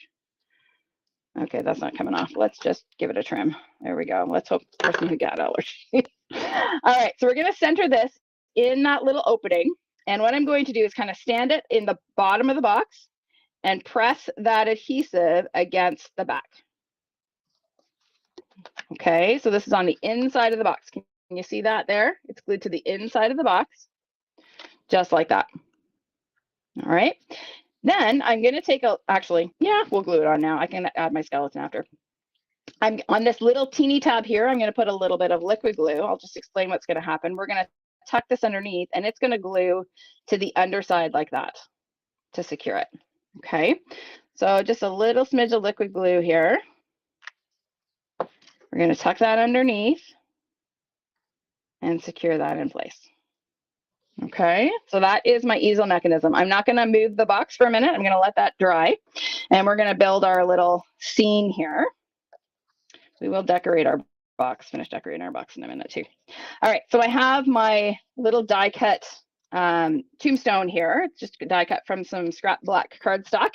Okay, that's not coming off. Let's just give it a trim. There we go. Let's hope the person who got allergy. All right, so we're going to center this in that little opening. And what I'm going to do is kind of stand it in the bottom of the box and press that adhesive against the back. Okay, so this is on the inside of the box. Can you see that there? It's glued to the inside of the box, just like that. All right. Then I'm going to take we'll glue it on now. I can add my skeleton after. I'm on this little teeny tab here. I'm going to put a little bit of liquid glue. I'll just explain what's going to happen. We're going to tuck this underneath and it's going to glue to the underside like that to secure it. Okay. So just a little smidge of liquid glue here. We're going to tuck that underneath and secure that in place. Okay, so that is my easel mechanism. I'm not going to move the box for a minute. I'm going to let that dry. And we're going to build our little scene here. We will decorate our box, finish decorating our box in a minute too. All right, so I have my little die cut tombstone here. It's just die cut from some scrap black cardstock.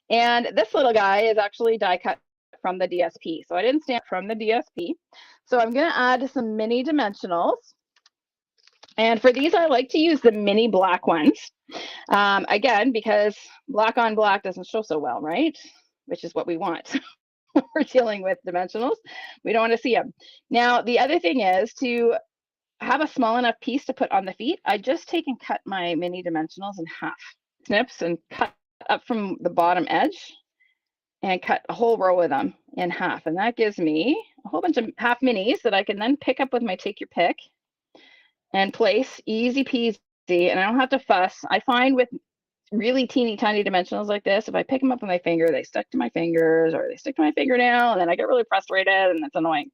And this little guy is actually die cut from the DSP. So I didn't stamp from the DSP. So I'm going to add some mini dimensionals. And for these, I like to use the mini black ones. Again, because black on black doesn't show so well, right? Which is what we want. We're dealing with dimensionals. We don't want to see them. Now, the other thing is to have a small enough piece to put on the feet. I just take and cut my mini dimensionals in half. Snips and cut up from the bottom edge and cut a whole row of them in half. And that gives me a whole bunch of half minis that I can then pick up with my take your pick and place easy peasy, and I don't have to fuss. I find with really teeny tiny dimensionals like this, if I pick them up with my finger, they stick to my fingers or they stick to my fingernail, and then I get really frustrated and it's annoying.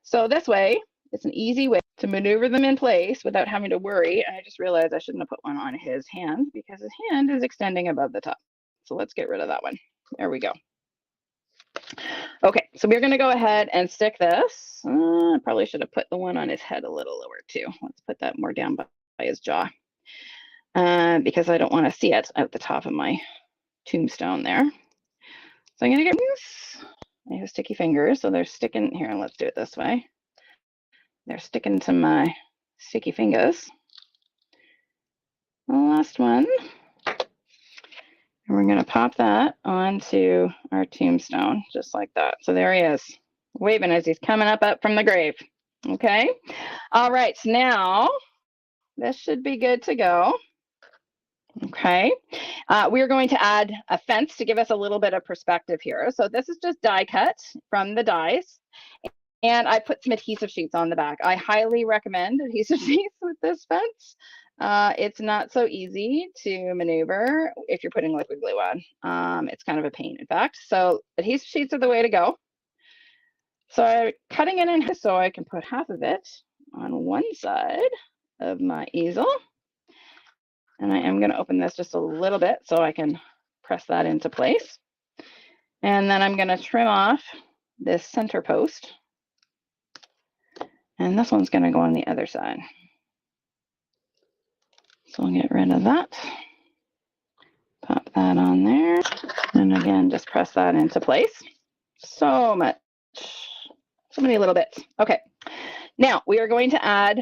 So this way, it's an easy way to maneuver them in place without having to worry. I just realized I shouldn't have put one on his hand because his hand is extending above the top. So let's get rid of that one. There we go. Okay, so we're going to go ahead and stick this. I probably should have put the one on his head a little lower too. Let's put that more down by his jaw because I don't want to see it at the top of my tombstone there. So I'm going to get I have sticky fingers, so they're sticking here. Let's do it this way. they're sticking to my sticky fingers. The last one. And we're going to pop that onto our tombstone, just like that. So there he is, waving as he's coming up from the grave. Okay. All right. So now this should be good to go. Okay. We're going to add a fence to give us a little bit of perspective here. So this is just die cut from the dies. And I put some adhesive sheets on the back. I highly recommend adhesive sheets with this fence. It's not so easy to maneuver if you're putting liquid glue on. It's kind of a pain, in fact. So adhesive sheets are the way to go. So I'm cutting it in half so I can put half of it on one side of my easel. And I am going to open this just a little bit so I can press that into place. And then I'm going to trim off this center post. And this one's going to go on the other side. So I'll get rid of that. Pop that on there. And again, just press that into place. So many little bits. Okay. Now we are going to add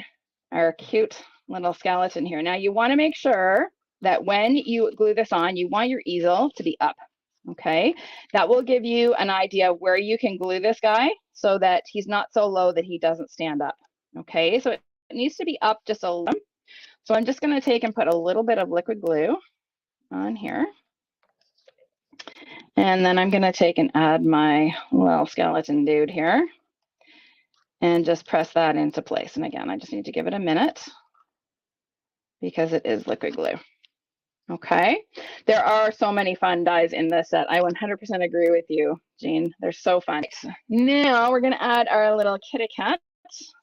our cute little skeleton here. Now you want to make sure that when you glue this on, you want your easel to be up. Okay. That will give you an idea of where you can glue this guy so that he's not so low that he doesn't stand up. Okay. So it needs to be up just a little. So I'm just going to take and put a little bit of liquid glue on here. And then I'm going to take and add my little skeleton dude here and just press that into place. And again, I just need to give it a minute because it is liquid glue. Okay. There are so many fun dies in this set. I 100% agree with you, Jean. They're so fun. Now we're going to add our little kitty cat.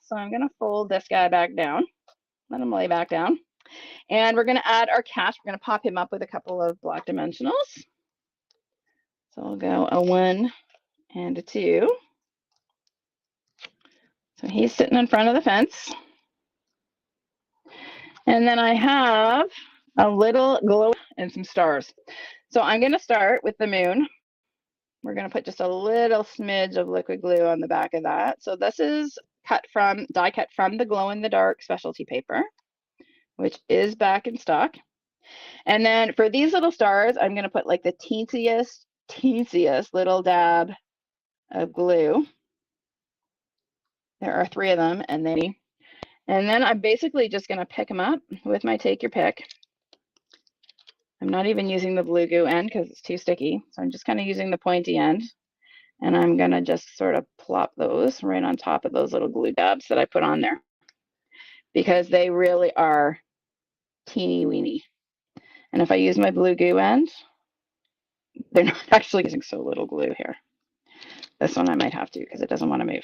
So I'm going to fold this guy back down. Let him lay back down. And we're going to add our cat. We're going to pop him up with a couple of block dimensionals. So I'll go a 1 and a 2. So he's sitting in front of the fence. And then I have a little glow and some stars. So I'm going to start with the moon. We're going to put just a little smidge of liquid glue on the back of that. So this is die cut from the glow in the dark specialty paper, which is back in stock. And then for these little stars, I'm going to put like the teeniest little dab of glue. There are 3 of them, and then I'm basically just going to pick them up with my take your pick. I'm not even using the blue goo end because it's too sticky. So I'm just kind of using the pointy end. And I'm going to just sort of plop those right on top of those little glue dabs that I put on there. Because they really are teeny weeny. And if I use my blue goo end, they're not actually using so little glue here. This one I might have to because it doesn't want to move.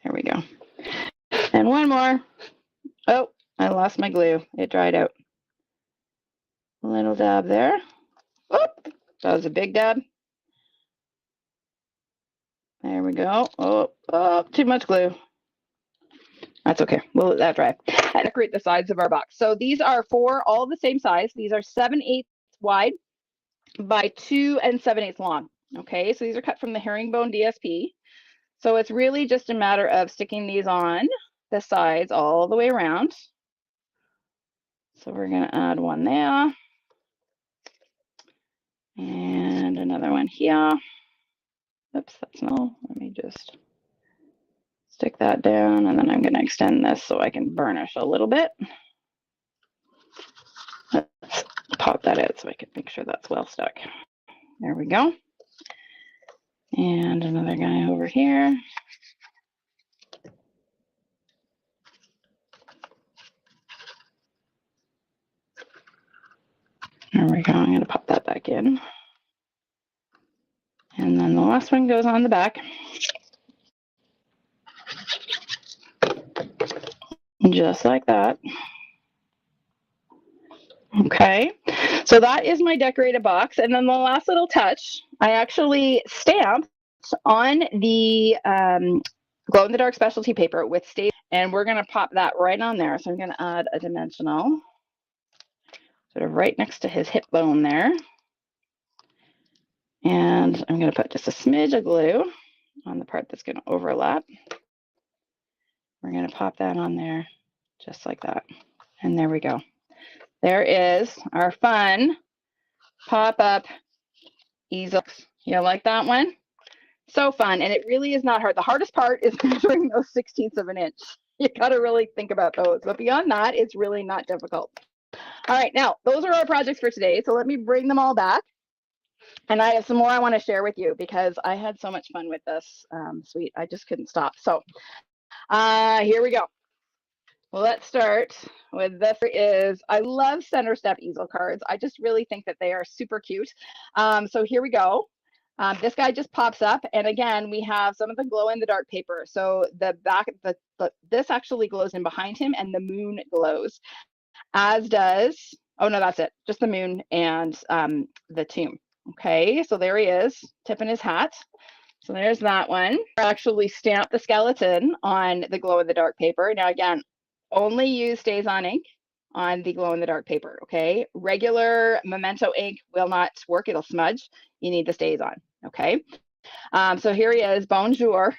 There we go. And one more. Oh, I lost my glue. It dried out. A little dab there. Oh, that was a big dab. There we go. Oh, too much glue. That's okay. We'll let that dry. And decorate the sides of our box. So these are all the same size. These are 7/8 wide by 2 7/8 long. Okay, so these are cut from the herringbone DSP. So it's really just a matter of sticking these on the sides all the way around. So we're going to add one there. And another one here. Oops, that's no. Let me just stick that down, and then I'm going to extend this so I can burnish a little bit. Let's pop that out so I can make sure that's well stuck. There we go. And another guy over here. There we go. I'm going to pop that back in. And then the last one goes on the back. Just like that. Okay, so that is my decorated box. And then the last little touch, I actually stamped on the glow-in-the-dark specialty paper with staple, and we're going to pop that right on there. So I'm going to add a dimensional sort of right next to his hip bone there. And I'm going to put just a smidge of glue on the part that's going to overlap. We're going to pop that on there just like that. And there we go. There is our fun pop-up easel. You like that one? So fun. And it really is not hard. The hardest part is measuring those 16ths of an inch. You got to really think about those. But beyond that, it's really not difficult. All right, now, those are our projects for today. So let me bring them all back. And I have some more I want to share with you because I had so much fun with this suite. I just couldn't stop. So here we go. Well, let's start with this. I love center step easel cards. I just really think that they are super cute. So here we go. This guy just pops up, and again, we have some of the glow-in-the-dark paper. So the back, this actually glows in behind him, and the moon glows, as does, oh no, that's it, just the moon and the tomb. Okay, so there he is, tipping his hat. So there's that one. I actually stamped the skeleton on the glow-in-the-dark paper. Now again, only use StazOn ink on the glow-in-the-dark paper, okay? Regular Memento ink will not work, it'll smudge. You need the StazOn, okay? So here he is, bonjour,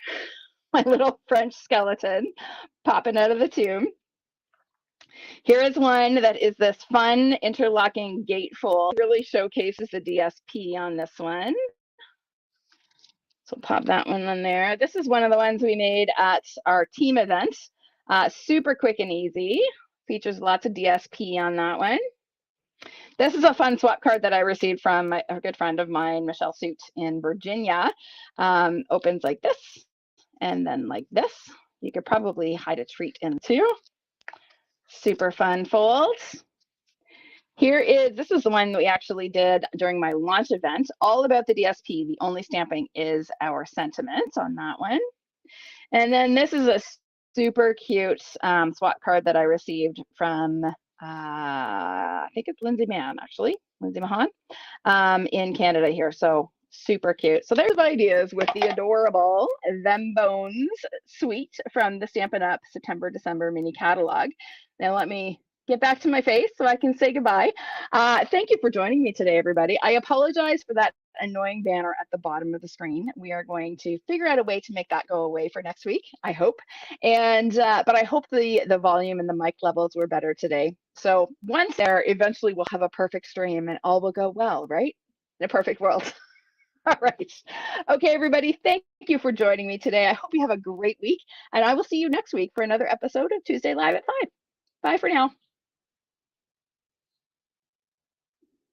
my little French skeleton popping out of the tomb. Here is one that is this fun interlocking gatefold. Really showcases the DSP on this one. So pop that one on there. This is one of the ones we made at our team event. Super quick and easy. Features lots of DSP on that one. This is a fun swap card that I received from a good friend of mine, Michelle Suit in Virginia. Opens like this and then like this. You could probably hide a treat in too. Super fun fold. This is the one that we actually did during my launch event, all about the DSP. The only stamping is our sentiment on that one. And then this is a super cute swap card that I received from, I think it's Lindsay Mahan, actually, Lindsay Mahan in Canada here. So super cute. So there's my ideas with the adorable Them Bones suite from the Stampin' Up! September-December mini catalog. Now let me get back to my face so I can say goodbye. Thank you for joining me today, everybody. I apologize for that annoying banner at the bottom of the screen. We are going to figure out a way to make that go away for next week, I hope. And but I hope the volume and the mic levels were better today. So once there, eventually we'll have a perfect stream and all will go well, right? In a perfect world. All right. Okay, everybody, thank you for joining me today. I hope you have a great week, and I will see you next week for another episode of Tuesday Live at 5. Bye for now.